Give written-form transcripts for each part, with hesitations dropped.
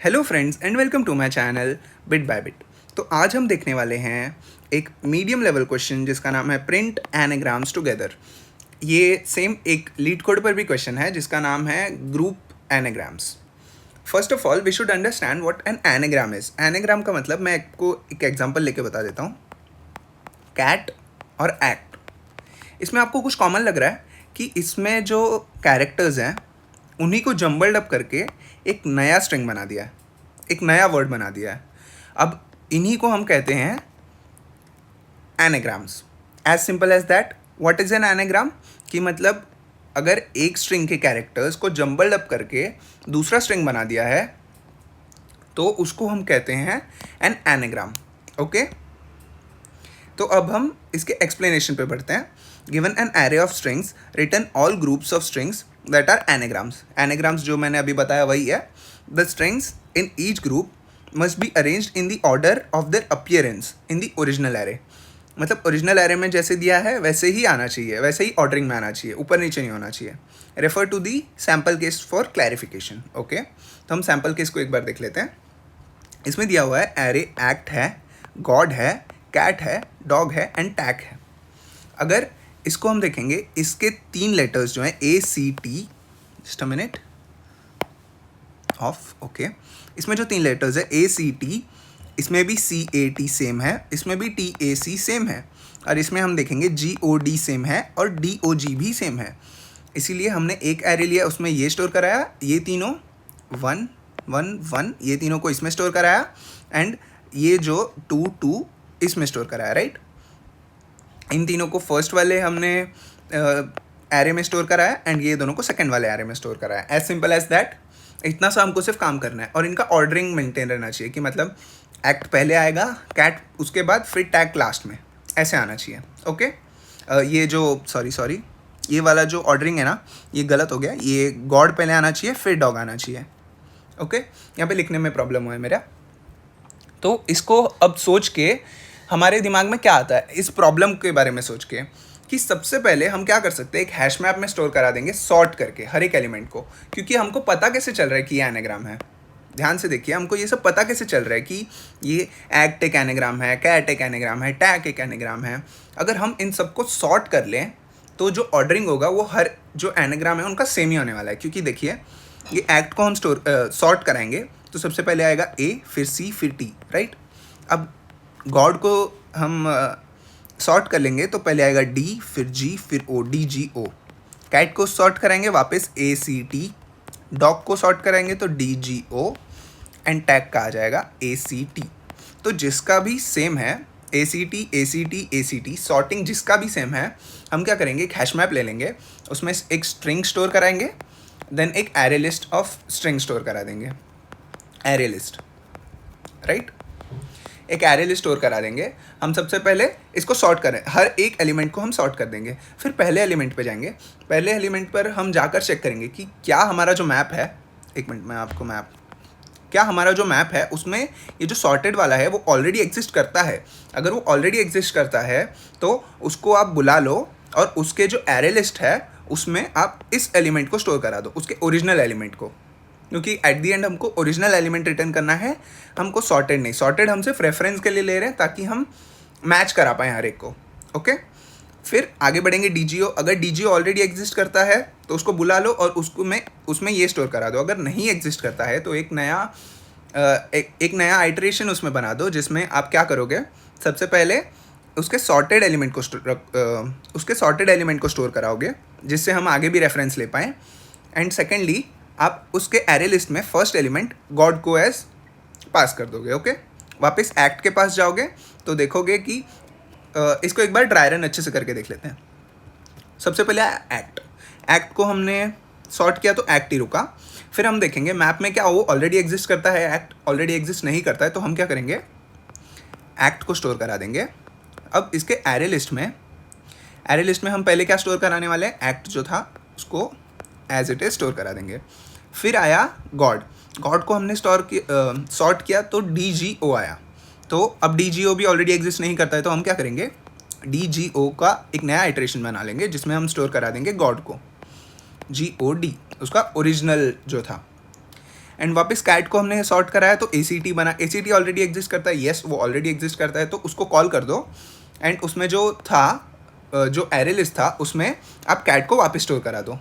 Hello friends and welcome to my channel bit by bit. तो आज हम देखने वाले हैं एक मीडियम लेवल क्वेश्चन जिसका नाम है प्रिंट एनाग्राम्स टुगेदर। ये सेम एक लीड कोड पर भी क्वेश्चन है जिसका नाम है group anagrams. First of all we should understand what an anagram is. Anagram का मतलब मैं आपको एक एग्जांपल लेके बता देता हूँ। कैट और एक्ट, इसमें आपको कुछ कॉमन लग रहा है कि इसमें जो कैरेक्टर्स हैं उन्हीं को जम्बल्ड अप करके एक नया स्ट्रिंग बना दिया है, एक नया वर्ड बना दिया है। अब इन्हीं को हम कहते हैं anagrams. As simple as that. What is an anagram? कि मतलब अगर एक स्ट्रिंग के कैरेक्टर्स को जम्बल्ड अप करके दूसरा स्ट्रिंग बना दिया है तो उसको हम कहते हैं एन एनाग्राम। ओके, तो अब हम इसके एक्सप्लेनेशन पे बढ़ते हैं। Given an array of strings return all groups of strings that are anagrams. Anagrams जो मैंने अभी बताया वही है। The strings in each group must be arranged in the order of their appearance in the original array. मतलब original array में जैसे दिया है वैसे ही आना चाहिए, वैसे ही ऑर्डरिंग में आना चाहिए, ऊपर नीचे नहीं होना चाहिए। Refer to the sample case for clarification. Okay, तो हम सैम्पल केस को एक बार देख लेते हैं। इसमें दिया हुआ है एरे एक्ट है, गॉड है, कैट है, डॉग है एंड टैग है। अगर इसको हम देखेंगे, इसके 3 लेटर्स जो हैं A C T, just a minute off. Okay, इसमें जो 3 लेटर्स है ए सी टी, इसमें भी सी ए टी सेम है, इसमें भी टी ए सी सेम है, और इसमें हम देखेंगे जी ओ डी सेम है और डी ओ जी भी सेम है। इसीलिए हमने एक एरे लिया, उसमें ये स्टोर कराया, ये तीनों 1 1 1, ये तीनों को इसमें स्टोर कराया, एंड ये जो 2 2 इसमें स्टोर कराया, राइट। इन तीनों को फर्स्ट वाले हमने एरे में स्टोर कराया एंड ये दोनों को सेकंड वाले एरे में स्टोर कराया। As simple as that. इतना सा हमको सिर्फ काम करना है और इनका ऑर्डरिंग मेंटेन रहना चाहिए कि मतलब एक्ट पहले आएगा, कैट उसके बाद, फिर टैग लास्ट में, ऐसे आना चाहिए। ओके, ये जो सॉरी ये वाला जो ऑर्डरिंग है ना, ये गलत हो गया। ये गॉड पहले आना चाहिए, फिर डॉग आना चाहिए। ओके, यहाँ पे लिखने में प्रॉब्लम हुआ है मेरा। तो इसको अब सोच के हमारे दिमाग में क्या आता है इस प्रॉब्लम के बारे में सोच के, कि सबसे पहले हम क्या कर सकते हैं, एक हैश मैप में स्टोर करा देंगे सॉर्ट करके हर एक एलिमेंट को। क्योंकि हमको पता कैसे चल रहा है कि ये एनाग्राम है। ध्यान से देखिए, हमको ये सब पता कैसे चल रहा है कि ये एक्ट एक एनाग्राम है, कैट एक एनाग्राम है, टैग एक एनाग्राम है। अगर हम इन सबको सॉर्ट कर लें तो जो ऑर्डरिंग होगा वो हर जो एनाग्राम है उनका सेम ही होने वाला है। क्योंकि देखिए, ये एक्ट को हम सॉर्ट कराएंगे तो सबसे पहले आएगा ए, फिर सी, फिर टी, राइट। अब गॉड को हम सॉर्ट कर लेंगे तो पहले आएगा डी, फिर जी, फिर O, D G O. Cat को सॉर्ट कराएंगे वापस ए सी टी, डॉग को सॉर्ट कराएंगे तो D G O, and tag का आ जाएगा ए सी टी। तो जिसका भी सेम है, A C T A C T A C T, sorting जिसका भी सेम है, हम क्या करेंगे, एक हैश मैप ले लेंगे, उसमें एक स्ट्रिंग स्टोर कराएंगे, देन एक array list of string store करा देंगे, एरे लिस्ट, राइट। एक एरे लिस्ट स्टोर करा देंगे। हम सबसे पहले इसको सॉर्ट करें, हर एक एलिमेंट को हम सॉर्ट कर देंगे। फिर पहले एलिमेंट पे जाएंगे, पहले एलिमेंट पर हम जाकर चेक करेंगे कि क्या हमारा जो मैप है, एक मिनट मैं आपको क्या हमारा जो मैप है उसमें ये जो सॉर्टेड वाला है वो ऑलरेडी एग्जिस्ट करता है। अगर वो ऑलरेडी एग्जिस्ट करता है तो उसको आप बुला लो और उसके जो एरे लिस्ट है उसमें आप इस एलिमेंट को स्टोर करा दो, उसके ओरिजिनल एलिमेंट को। क्योंकि एट दी एंड हमको ओरिजिनल एलिमेंट रिटर्न करना है, हमको सॉर्टेड नहीं। सॉर्टेड हम सिर्फ रेफरेंस के लिए ले रहे हैं ताकि हम मैच करा पाएँ हर एक को। ओके, फिर आगे बढ़ेंगे डीजीओ। अगर डीजीओ ऑलरेडी एग्जिस्ट करता है तो उसको बुला लो और उसमें ये स्टोर करा दो। अगर नहीं एग्जिस्ट करता है तो एक नया आइटरेशन उसमें बना दो, जिसमें आप क्या करोगे, सबसे पहले उसके सॉर्टेड एलिमेंट को स्टोर कराओगे जिससे हम आगे भी रेफरेंस ले पाएँ। एंड सेकेंडली आप उसके एरे लिस्ट में फर्स्ट एलिमेंट गॉड को एज पास कर दोगे। ओके, वापस एक्ट के पास जाओगे तो देखोगे कि इसको एक बार ड्राई रन अच्छे से करके देख लेते हैं। सबसे पहले एक्ट को हमने सॉर्ट किया तो एक्ट ही रुका। फिर हम देखेंगे मैप में क्या वो ऑलरेडी एग्जिस्ट करता है, एक्ट ऑलरेडी एग्जिस्ट नहीं करता है, तो हम क्या करेंगे, एक्ट को स्टोर करा देंगे। अब इसके एरे लिस्ट में हम पहले क्या स्टोर कराने वाले हैं, एक्ट जो था उसको एज इट इज स्टोर करा देंगे। फिर आया गॉड को हमने सॉर्ट किया तो डी जी ओ आया। तो अब डी जी ओ भी ऑलरेडी एग्जिस्ट नहीं करता है तो हम क्या करेंगे, डी जी ओ का एक नया आइटरेशन बना लेंगे जिसमें हम स्टोर करा देंगे गॉड को, जी ओ डी, उसका ओरिजिनल जो था। एंड वापस कैट को हमने सॉर्ट कराया तो ए सी टी बना, ए सी टी ऑलरेडी एग्जिस्ट करता है, येस वो ऑलरेडी एग्जिस्ट करता है, तो उसको कॉल कर दो एंड उसमें जो था जो एरे लिस्ट था उसमें आप कैट को वापस स्टोर करा दो।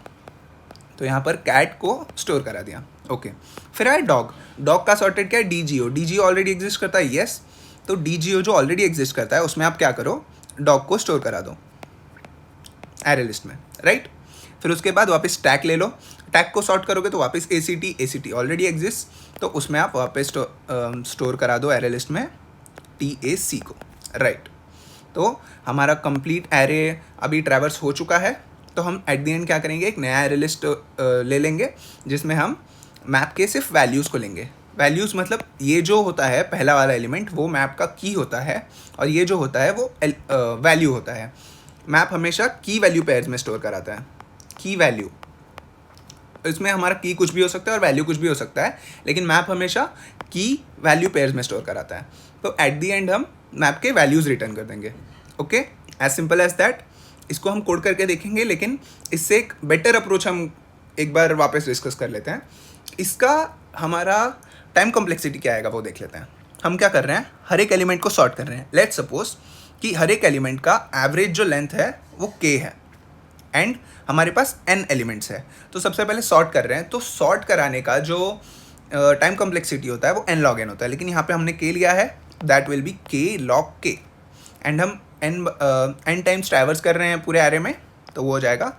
तो यहाँ पर कैट को स्टोर करा दिया, ओके। फिर आया डॉग, डॉग का सॉर्टेड क्या है, डी जी ओ, डी जी ओ ऑलरेडी एग्जिस्ट करता है, येस, तो डी जी ओ जो ऑलरेडी एग्जिस्ट करता है उसमें आप क्या करो, डॉग को स्टोर करा दो एरे लिस्ट में, राइट। फिर उसके बाद वापस टैग ले लो, टैग को सॉर्ट करोगे तो वापस A C T already exist, तो उसमें आप वापस स्टोर करा दो एरे लिस्ट में टी ए सी को, राइट। तो हमारा कंप्लीट एरे अभी ट्रैवर्स हो चुका है। तो हम एट द एंड क्या करेंगे, एक नया एरे लिस्ट ले लेंगे जिसमें हम मैप के सिर्फ वैल्यूज़ को लेंगे। वैल्यूज़ मतलब ये जो होता है पहला वाला एलिमेंट वो मैप का की होता है, और ये जो होता है वो वैल्यू होता है। मैप हमेशा की वैल्यू पेयर्स में स्टोर कराता है, की वैल्यू, इसमें हमारा की कुछ भी हो सकता है और वैल्यू कुछ भी हो सकता है, लेकिन मैप हमेशा की वैल्यू पेयर्स में स्टोर कराता है। तो एट द एंड हम मैप के वैल्यूज़ रिटर्न कर देंगे, okay, as simple as that. इसको हम कोड करके देखेंगे, लेकिन इससे एक बेटर अप्रोच हम एक बार वापस डिस्कस कर लेते हैं। इसका हमारा टाइम कॉम्प्लेक्सिटी क्या आएगा वो देख लेते हैं। हम क्या कर रहे हैं, हर एक एलिमेंट को सॉर्ट कर रहे हैं। लेट्स सपोज कि हर एक एलिमेंट का एवरेज जो लेंथ है वो k है एंड हमारे पास n एलिमेंट्स है। तो सबसे पहले सॉर्ट कर रहे हैं, तो सॉर्ट कराने का जो टाइम कॉम्प्लेक्सिटी होता है वो n log n होता है, लेकिन यहाँ पे हमने k लिया है, that will be k log k, and हम n टाइम्स ट्रैवर्स कर रहे हैं पूरे एरे में, तो वो हो जाएगा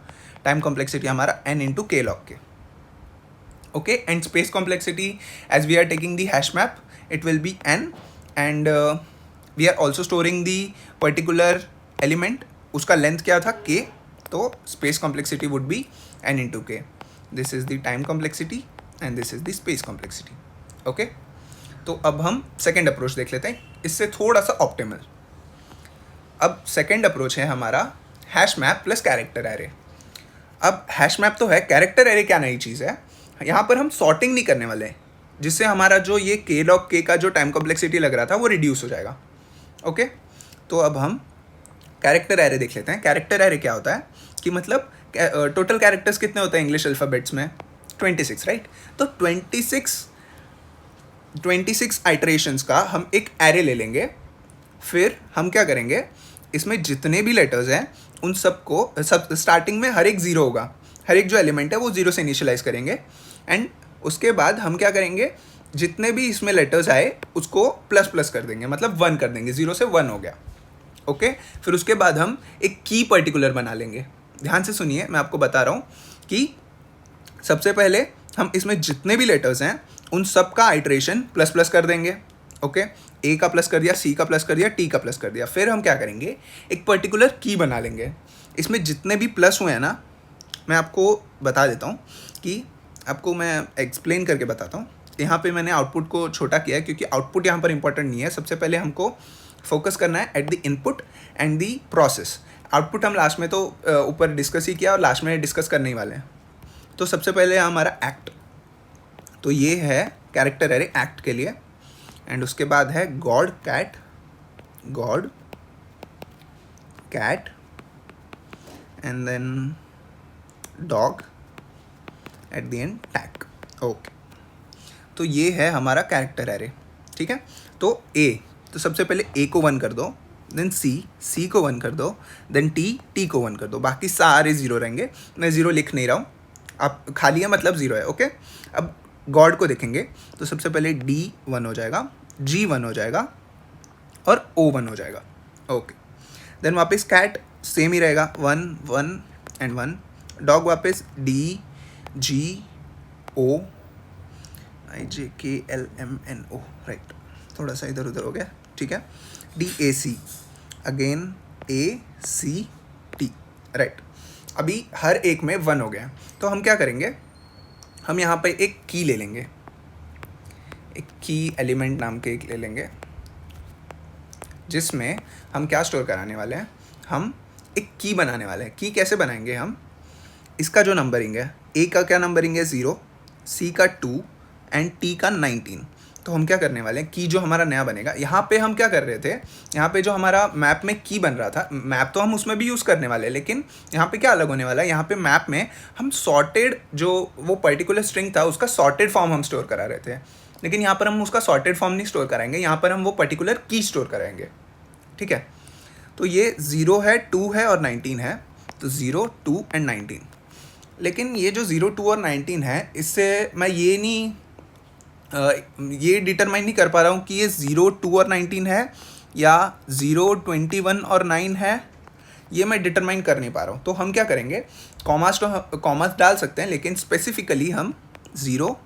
टाइम कॉम्प्लेक्सिटी हमारा n into k log k, okay. And space complexity as we are taking the hash map it will be n, and we are also storing the particular element, उसका length क्या था k, तो space complexity would be n into k। This is the time complexity and this is the space complexity, okay. तो अब हम second approach देख लेते हैं, इससे थोड़ा सा ऑप्टिमल। अब सेकेंड अप्रोच है हमारा hash map plus character array. अब हैश मैप तो है, कैरेक्टर एरे क्या नई चीज़ है, यहाँ पर हम सॉर्टिंग नहीं करने वाले, जिससे हमारा जो ये k log k का जो टाइम कॉम्प्लेक्सिटी लग रहा था वो रिड्यूस हो जाएगा, ओके। तो अब हम कैरेक्टर एरे देख लेते हैं। कैरेक्टर एरे क्या होता है कि मतलब टोटल कैरेक्टर्स कितने होते हैं इंग्लिश अल्फ़ाबेट्स में, 26, राइट। तो 26 आइटरेशंस का हम एक एरे ले लेंगे। फिर हम क्या करेंगे, इसमें जितने भी लेटर्स हैं उन सबको सब स्टार्टिंग में हर एक ज़ीरो होगा, हर एक जो एलिमेंट है वो ज़ीरो से इनिशियलाइज करेंगे, एंड उसके बाद हम क्या करेंगे, जितने भी इसमें लेटर्स आए उसको प्लस प्लस कर देंगे, मतलब 1 कर देंगे, 0 से 1 हो गया, ओके। फिर उसके बाद हम एक की पर्टिकुलर बना लेंगे। ध्यान से सुनिए, मैं आपको बता रहा हूँ कि सबसे पहले हम इसमें जितने भी लेटर्स हैं उन सब का आइटरेशन प्लस प्लस कर देंगे, ओके। ए का प्लस कर दिया, सी का प्लस कर दिया, टी का प्लस कर दिया। फिर हम क्या करेंगे, एक पर्टिकुलर की बना लेंगे। इसमें जितने भी प्लस हुए हैं ना, मैं आपको बता देता हूँ कि आपको मैं एक्सप्लेन करके बताता हूँ। यहाँ पे मैंने आउटपुट को छोटा किया है क्योंकि आउटपुट यहाँ पर इंपॉर्टेंट नहीं है। सबसे पहले हमको फोकस करना है at the input and the process. Output हम लास्ट में तो ऊपर डिस्कस ही किया और लास्ट में डिस्कस करने ही वाले हैं। तो सबसे पहले हमारा एक्ट, तो ये है कैरेक्टर एरे एक्ट के लिए, एंड उसके बाद है god cat and then dog, at the end tag, okay. तो ये है हमारा कैरेक्टर एरे, ठीक है। तो ए, तो सबसे पहले ए को 1 कर दो, देन सी को 1 कर दो, देन टी को 1 कर दो, बाकी सारे ज़ीरो रहेंगे। मैं ज़ीरो लिख नहीं रहा हूँ, आप खाली है मतलब ज़ीरो है, ओके। अब गॉड को देखेंगे तो सबसे पहले डी 1 हो जाएगा, जी 1 हो जाएगा और ओ 1 हो जाएगा, ओके। देन वापस कैट सेम ही रहेगा, 1 1 एंड 1। डॉग वापस डी जी ओ IJKLMNO, राइट, थोड़ा सा इधर उधर हो गया, ठीक है। DAC again ACT, right. अभी हर एक में 1 हो गया, तो हम क्या करेंगे, हम यहाँ पे एक की ले लेंगे, एक की एलिमेंट नाम के एक ले लेंगे, जिसमें हम क्या स्टोर कराने वाले हैं, हम एक की बनाने वाले हैं। की कैसे बनाएंगे हम, इसका जो नंबरिंग है, ए का क्या नंबरिंग है 0, सी का 2 एंड टी का 19। तो हम क्या करने वाले हैं, की जो हमारा नया बनेगा, यहाँ पे हम क्या कर रहे थे, यहाँ पे जो हमारा मैप में की बन रहा था, मैप तो हम उसमें भी यूज़ करने वाले हैं, लेकिन यहाँ पे क्या अलग होने वाला है, यहाँ पे मैप में हम सॉर्टेड जो वो पर्टिकुलर स्ट्रिंग था उसका सॉर्टेड फॉर्म हम स्टोर करा रहे थे, लेकिन यहाँ पर हम उसका सॉर्टेड फॉर्म नहीं स्टोर कराएंगे, यहाँ पर हम वो पर्टिकुलर की स्टोर कराएंगे। ठीक है, तो ये 0 है, 2 है और 19 है, तो 0, 2 एंड 19। लेकिन ये जो 0, 2 और 19 है, इससे मैं ये डिटरमाइन नहीं कर पा रहा हूँ कि ये 0, 2 और 19 है या 0, 21 और 9 है, ये मैं डिटरमाइन कर नहीं पा रहा हूँ। तो हम क्या करेंगे, कॉमास डाल सकते हैं, लेकिन स्पेसिफिकली हम 0,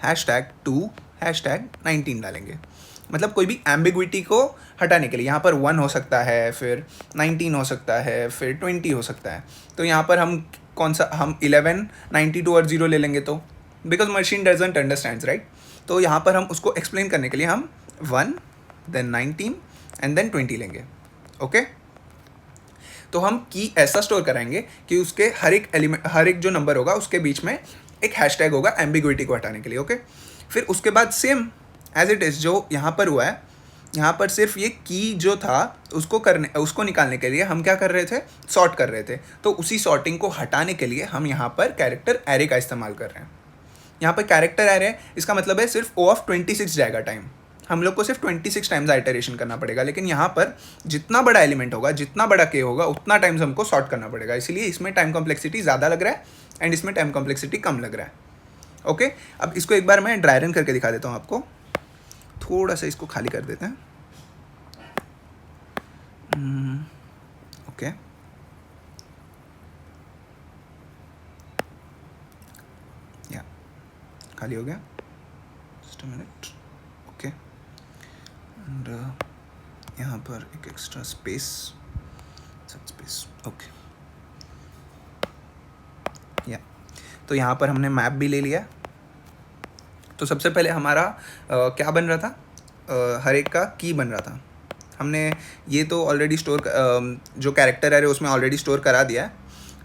#2, #19 डालेंगे। मतलब कोई भी एम्बिग्विटी को हटाने के लिए, यहाँ पर 1 हो सकता है, फिर 19 हो सकता है, फिर 20 हो सकता है। तो यहाँ पर हम कौन सा, हम 11, 92 और 0 ले लेंगे, तो because machine doesn't understands, right. तो यहाँ पर हम उसको एक्सप्लेन करने के लिए हम 1, देन 19 एंड देन 20 लेंगे। ओके, तो हम की ऐसा स्टोर कराएंगे कि उसके हर एक जो नंबर होगा उसके बीच में एक हैशटैग होगा एम्बिग्विटी को हटाने के लिए। ओके, फिर उसके बाद सेम एज इट इज़ जो यहाँ पर हुआ है, यहाँ पर सिर्फ ये की जो था उसको निकालने के लिए हम क्या कर रहे थे, सॉर्ट कर रहे थे। तो उसी सॉर्टिंग को हटाने के लिए हम यहाँ पर कैरेक्टर एरे का इस्तेमाल कर रहे हैं। यहाँ पर कैरेक्टर एरे, इसका मतलब है सिर्फ O(26) जाएगा टाइम, हम लोग को सिर्फ 26 टाइम्स आइटरेशन करना पड़ेगा। लेकिन यहाँ पर जितना बड़ा एलिमेंट होगा, जितना बड़ा के होगा, उतना टाइम्स हमको सॉर्ट करना पड़ेगा, इसलिए इसमें टाइम कॉम्प्लेक्सिटी ज़्यादा लग रहा है एंड इसमें टाइम कॉम्प्लेक्सिटी कम लग रहा है। ओके, अब इसको एक बार मैं ड्राई रन करके दिखा देता हूँ आपको। थोड़ा सा इसको खाली कर देते हैं। ओके, या खाली हो गया, just a minute. Okay, and यहाँ पर एक एक्स्ट्रा स्पेस, ओके, या तो यहाँ पर हमने मैप भी ले लिया। तो सबसे पहले हमारा क्या बन रहा था, हर एक का की बन रहा था। हमने ये तो ऑलरेडी स्टोर जो कैरेक्टर है उसमें ऑलरेडी स्टोर करा दिया है।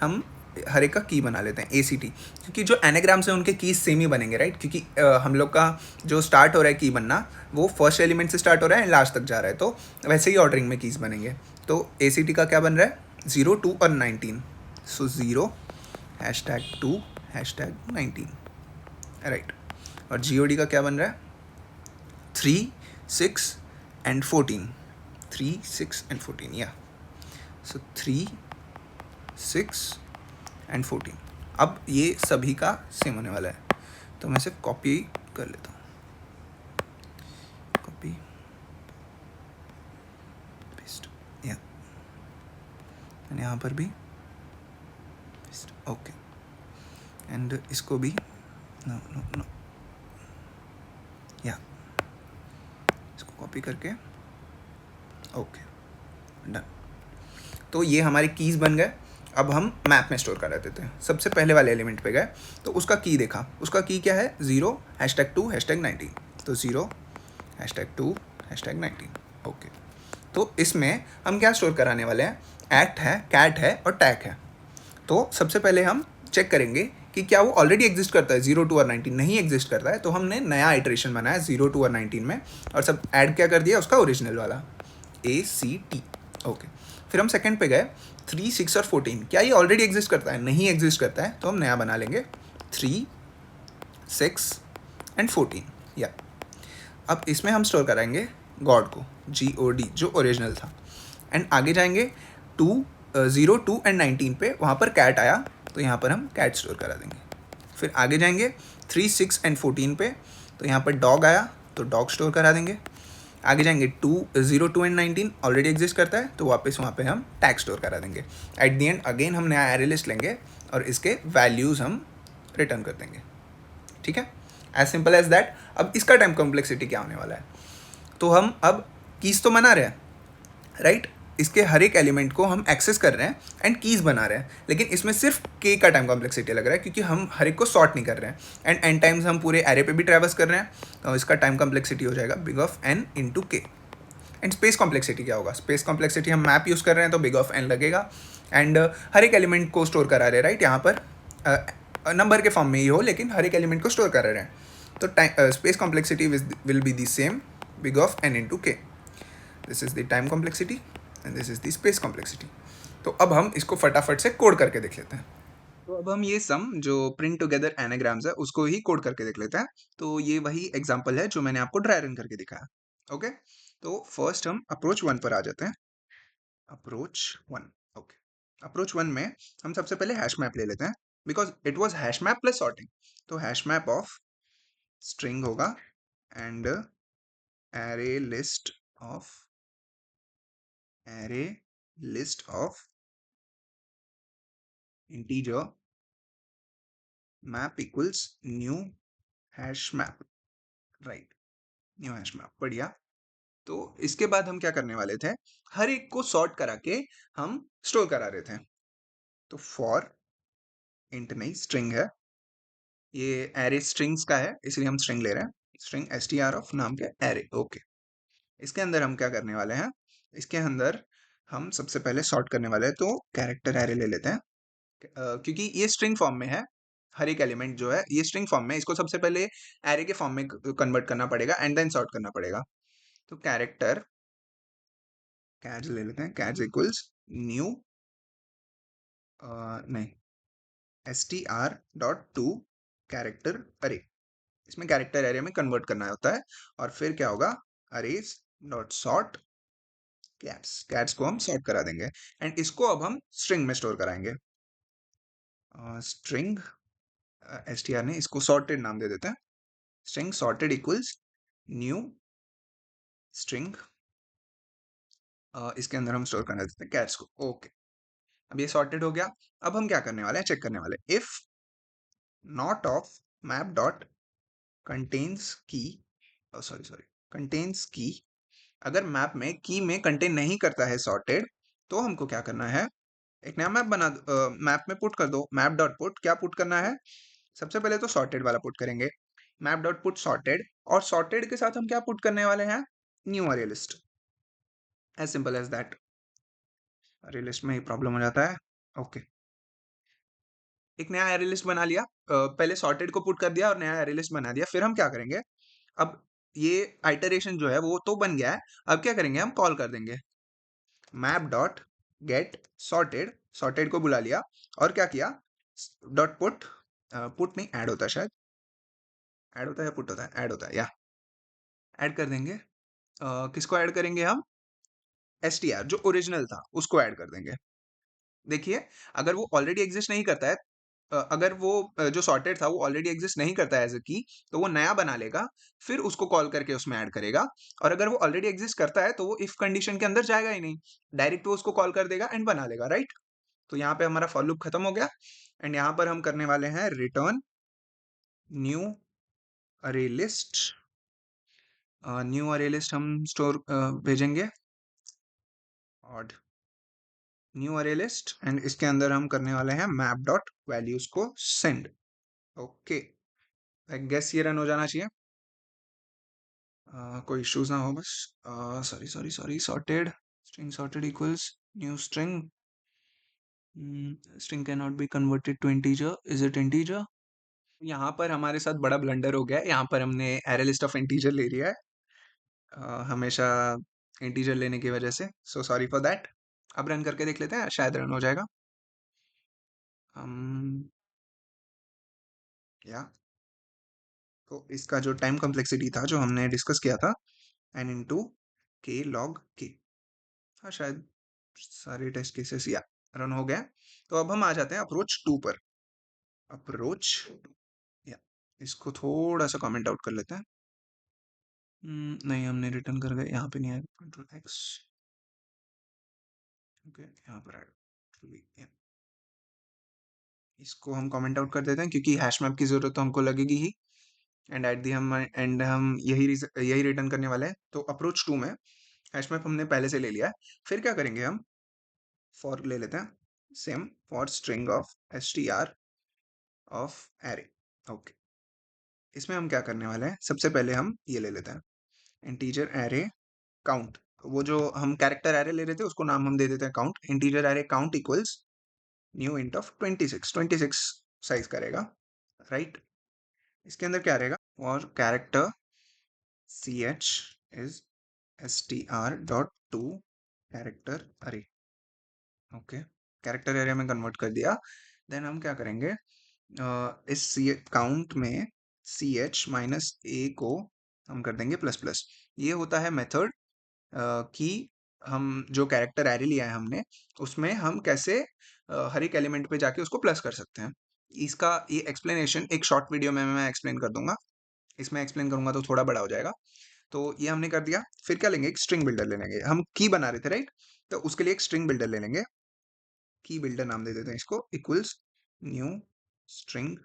हम हर एक का की बना लेते हैं ACT, क्योंकि जो एनाग्राम्स हैं उनके कीज सेम ही बनेंगे, राइट। क्योंकि हम लोग का जो स्टार्ट हो रहा है की बनना, वो फर्स्ट एलिमेंट से स्टार्ट हो रहा है एंड लास्ट तक जा रहा है, तो वैसे ही ऑर्डरिंग में कीज बनेंगे। तो ACT का क्या बन रहा है, 0, 2 और 19। सो 0, #2, #19, राइट। और GOD का क्या बन रहा है, 3, 6 एंड 14, 3, 6 एंड 14, या सो 3, 6 एंड 14। अब ये सभी का सेम होने वाला है, तो मैं सिर्फ कॉपी कर लेता हूँ, कॉपी पेस्ट, या यहाँ पर भी पेस्ट, ओके, एंड इसको भी नो, या इसको कॉपी करके, ओके, डन। तो ये हमारे कीज़ बन गए। अब हम मैप में स्टोर करा देते हैं। सबसे पहले वाले एलिमेंट पे गए तो उसका की देखा, उसका की क्या है, 0, #2, #19। तो 0, #2, #19, ओके। तो इसमें हम क्या स्टोर कराने वाले हैं, एक्ट है, कैट है और टैग है। तो सबसे पहले हम चेक करेंगे कि क्या वो ऑलरेडी एग्जिस्ट करता है, 0, 2 और 19 नहीं एग्जिस्ट करता है, तो हमने नया आइटरेशन बनाया 0, 2 और 19 में, और सब ऐड क्या कर दिया उसका ओरिजिनल वाला ACT, ओके। फिर हम सेकंड पे गए, 3, 6 और 14, क्या ये ऑलरेडी एग्जिस्ट करता है, नहीं एग्जिस्ट करता है, तो हम नया बना लेंगे 3, 6 एंड 14, या। अब इसमें हम स्टोर कराएंगे गॉड को, GOD जो ओरिजिनल था, एंड आगे जाएंगे 0, 2 एंड 19 पे, वहाँ पर कैट आया तो यहाँ पर हम कैट स्टोर करा देंगे। फिर आगे जाएंगे 3, 6 एंड 14 पे, तो यहाँ पर डॉग आया तो डॉग स्टोर करा देंगे। आगे जाएंगे 0, 2 एंड 19 ऑलरेडी एग्जिस्ट करता है, तो वापस वहाँ पे हम टैग स्टोर करा देंगे। एट दी एंड अगेन हम नया एरे लिस्ट लेंगे और इसके वैल्यूज़ हम रिटर्न कर देंगे, ठीक है, एज सिंपल एज दैट। अब इसका टाइम कॉम्प्लेक्सिटी क्या होने वाला है, तो हम अब कीज़ तो बना रहे हैं, राइट, इसके हर एक एलिमेंट को हम एक्सेस कर रहे हैं एंड कीज़ बना रहे हैं, लेकिन इसमें सिर्फ k का टाइम कॉम्प्लेक्सिटी लग रहा है, क्योंकि हम हर एक को सॉर्ट नहीं कर रहे हैं एंड n टाइम्स हम पूरे एरे पे भी ट्रैवर्स कर रहे हैं, तो इसका टाइम कॉम्प्लेक्सिटी हो जाएगा big of n into k। And space complexity क्या होगा, स्पेस कॉम्प्लेक्सिटी हम मैप यूज़ कर रहे हैं तो बिग ऑफ n लगेगा, एंड हर एक एलिमेंट को स्टोर करा रहे हैं, राइट, यहाँ पर नंबर के फॉर्म में ही हो लेकिन हर एक एलिमेंट को स्टोर कर रहे हैं, तो space complexity will be the same big of n into K. This is the time complexity and this is the space complexity. तो अब हम इसको फटाफट से कोड करके देख लेते हैं. तो अब हम ये सम जो प्रिंट टुगेदर एनाग्राम्स है उसको ही कोड करके देख लेते हैं. तो ये वही एग्जांपल है जो मैंने आपको ड्राई रन करके दिखाया. ओके. तो फर्स्ट हम अप्रोच 1 पर आ जाते हैं. अप्रोच 1. ओके. अप्रोच 1 में हम सबसे पहले हैश मैप ले लेते हैं because it was hash map plus sorting. तो हैश मैप ऑफ स्ट्रिंग होगा and array list of array list of integer map equals new hash map. Right. New hash map. बढ़िया. तो इसके बाद हम क्या करने वाले थे, हर एक को सॉर्ट करा के हम स्टोर करा रहे थे. तो फॉर इंट नहीं स्ट्रिंग है, ये एरे स्ट्रिंग्स का है इसलिए हम स्ट्रिंग ले रहे हैं. स्ट्रिंग str ऑफ नाम के एरे. ओके. इसके अंदर हम क्या करने वाले हैं, इसके अंदर हम सबसे पहले सॉर्ट करने वाले हैं. तो कैरेक्टर एरे ले लेते हैं. क्योंकि ये स्ट्रिंग फॉर्म में है, हर एक एलिमेंट जो है ये स्ट्रिंग फॉर्म में, इसको सबसे पहले एरे के फॉर्म में कन्वर्ट करना पड़ेगा एंड देन सॉर्ट करना पड़ेगा. तो कैरेक्टर कैज ले लेते हैं. कैज इक्वल्स न्यू नहीं str.to कैरेक्टर अरे. इसमें कैरेक्टर एरे में कन्वर्ट करना होता है. और फिर क्या होगा, arrays dot sort cats. Cats को हम सॉर्ट करा देंगे एंड इसको अब हम स्ट्रिंग में स्टोर कराएंगे. स्ट्रिंग str ने इसको सॉर्टेड नाम दे देते हैं. String sorted equals new string. इसके अंदर हम स्टोर करना देते हैं कैट्स को. ओके. अब ये सॉर्टेड हो गया. अब हम क्या करने वाले हैं, चेक करने वाले. If not of map dot contains की, सॉरी सॉरी कंटेन्स की, अगर मैप में की में कंटेन नहीं करता है सॉर्टेड, तो हमको क्या करना है, एक नया मैप बना दो. मैप में पुट कर दो. मैप डॉट पुट क्या पुट करना है, सबसे पहले तो सॉर्टेड वाला पुट करेंगे. Map dot put sorted. और सॉर्टेड के साथ हम क्या पुट करने वाले हैं, new array list. As simple as that. Array list में ही प्रॉब्लम हो जाता है. ओके. एक नया अरे लिस्ट बना लिया. पहले सॉर्टेड को पुट कर दिया और नया अरे लिस्ट बना दिया. फिर हम क्या करेंगे, अब ये आइटरेशन जो है वो तो बन गया है. अब क्या करेंगे, हम कॉल कर देंगे map dot get sorted. Sorted को बुला लिया और क्या किया, डॉट पुट. पुट नहीं ऐड होता है शायद. ऐड होता है या पुट होता है, ऐड होता है. या ऐड कर देंगे. किसको ऐड करेंगे हम, str जो ओरिजिनल था उसको ऐड कर देंगे. देखिए, अगर वो ऑलरेडी एग्जिस्ट नहीं करता है, अगर वो जो सॉर्टेड था वो ऑलरेडी एग्जिस्ट नहीं करता है एज अ की, तो वो नया बना लेगा, फिर उसको कॉल करके उसमें ऐड करेगा. और अगर वो ऑलरेडी एग्जिस्ट करता है तो वो इफ कंडीशन के अंदर जाएगा ही नहीं, डायरेक्ट वो उसको कॉल कर देगा एंड बना लेगा. राइट. तो यहाँ पे हमारा फॉर लूप खत्म हो गया एंड यहाँ पर हम करने वाले हैं return new array list. New array list हम स्टोर भेजेंगे और न्यू अरे लिस्ट एंड इसके अंदर हम करने वाले हैं मैप डॉट वैल्यूज को सेंड. ओके. आई गेस ये रन हो जाना चाहिए. कोई इश्यूज ना हो बस. Sorry sorry sorry. Sorted string sorted equals new string. String can not be converted to integer. Is it integer. यहाँ पर हमारे साथ बड़ा ब्लंडर हो गया है. यहाँ पर हमने एरे लिस्ट ऑफ इंटीजर ले लिया है, हमेशा इंटीजर लेने की वजह से. So sorry for that. अब रन करके देख लेते हैं, शायद रन हो जाएगा. हम या तो इसका जो टाइम कॉम्प्लेक्सिटी था जो हमने डिस्कस किया था, एन इंटू के लॉग के. हाँ शायद सारे टेस्ट केसेस या रन हो गया. तो अब हम आ जाते हैं अप्रोच 2 पर. अप्रोच या इसको थोड़ा सा कमेंट आउट कर लेते हैं. नहीं हमने रिटर्न कर गए, यहाँ पे नहीं आया. Control x. ओके यहाँ पर ऐड. इसको हम कमेंट आउट कर देते हैं क्योंकि हैश मैप की जरूरत तो हमको लगेगी ही. एंड एट दी हम एंड हम यही रिटर्न करने वाले हैं. तो अप्रोच 2 में हैश मैप हमने पहले से ले लिया है. फिर क्या करेंगे, हम फॉर ले लेते हैं. Same for string of str of array. Okay. इसमें हम क्या करने वाले हैं, सबसे पहले हम ये ले लेते हैं इंटीजर एरे काउंट. वो जो हम कैरेक्टर एरे ले रहे थे उसको नाम हम दे देते हैं count. Integer array count equals new int of 26. 26 size करेगा. राइट. इसके अंदर क्या रहेगा, for character ch is str.to character array. Okay, character area में कन्वर्ट कर दिया. देन हम क्या करेंगे, इस सी काउंट में सी एच माइनस ए को हम कर देंगे प्लस प्लस. ये होता है मेथड कि हम जो कैरेक्टर एरे लिया है हमने, उसमें हम कैसे हर एक एलिमेंट पे जाके उसको प्लस कर सकते हैं. इसका ये एक्सप्लेनेशन एक शॉर्ट वीडियो में मैं एक्सप्लेन कर दूंगा. इसमें एक्सप्लेन करूंगा तो थोड़ा बड़ा हो जाएगा. तो ये हमने कर दिया. फिर क्या लेंगे, एक स्ट्रिंग बिल्डर ले लेंगे. हम की बना रहे थे राइट, तो उसके लिए एक स्ट्रिंग बिल्डर ले लेंगे. की बिल्डर नाम दे देते हैं इसको, equals new string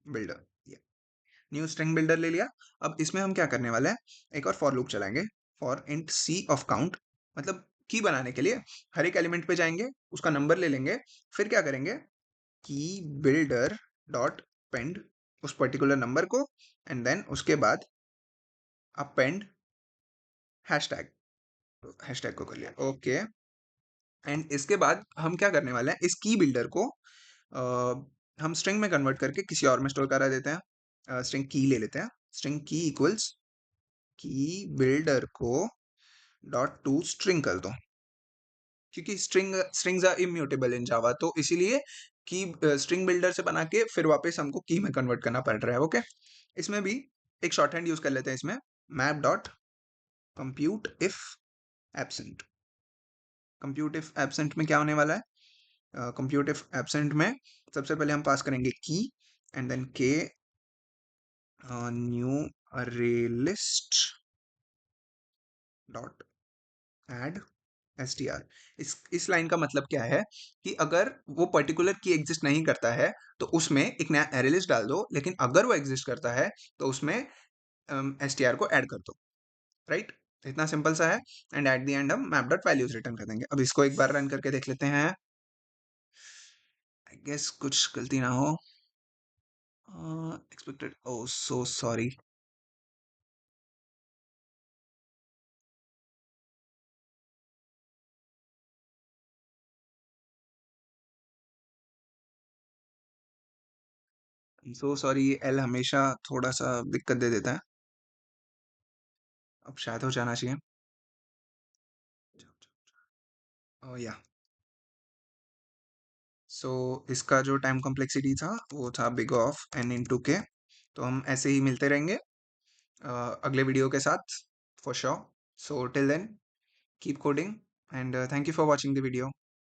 builder. New string builder ले लिया. अब इसमें हम क्या करने वाले हैं, एक और फॉर लूप चलाएंगे. For int c of count, मतलब की बनाने के लिए हर एक एलिमेंट पे जाएंगे, उसका नंबर ले लेंगे. फिर क्या करेंगे, की बिल्डर डॉट पेंड उस पर्टिकुलर नंबर को, एंड देन उसके बाद अपेंड हैशटैग. हैशटैग को कर लिया, ओके. एंड इसके बाद हम क्या करने वाले हैं, इस की बिल्डर को हम स्ट्रिंग में कन्वर्ट करके किसी और में स्टोर करा देते हैं. स्ट्रिंग की ले लेते हैं. स्ट्रिंग की इक्वल्स की builder co dot to string कर दो, क्योंकि स्ट्रिंग्स आर इम्यूटेबल इन जावा, तो इसीलिए की स्ट्रिंग बिल्डर से बना के फिर वापस हमको की में कन्वर्ट करना पड़ रहा है. ओके, इसमें भी एक शॉर्ट हैंड यूज कर लेते हैं. इसमें map dot compute if absent. Compute if absent में क्या होने वाला है, कंप्यूट इफ एब्सेंट में सबसे पहले हम पास करेंगे की, एंड देन के new array list dot add str. इस लाइन का मतलब क्या है कि अगर वो पर्टिकुलर की एग्जिस्ट नहीं करता है तो उसमें एक नया एरे लिस्ट डाल दो, लेकिन अगर वो एग्जिस्ट करता है तो उसमें str को ऐड कर दो. राइट, इतना सिंपल सा है. एंड एट द एंड हम मैप डॉट वैल्यूज रिटर्न कर देंगे. अब इसको एक बार रन करके देख लेते हैं. आई गेस कुछ गलती ना हो. Expected, oh so sorry. So sorry, L हमेशा थोड़ा सा दिक्कत दे देता है. अब शायद हो जाना चाहिए. या सो इसका जो टाइम कॉम्प्लेक्सिटी था वो था big of n into k. तो हम ऐसे ही मिलते रहेंगे अगले वीडियो के साथ for sure. So till then keep coding and thank you for watching the video.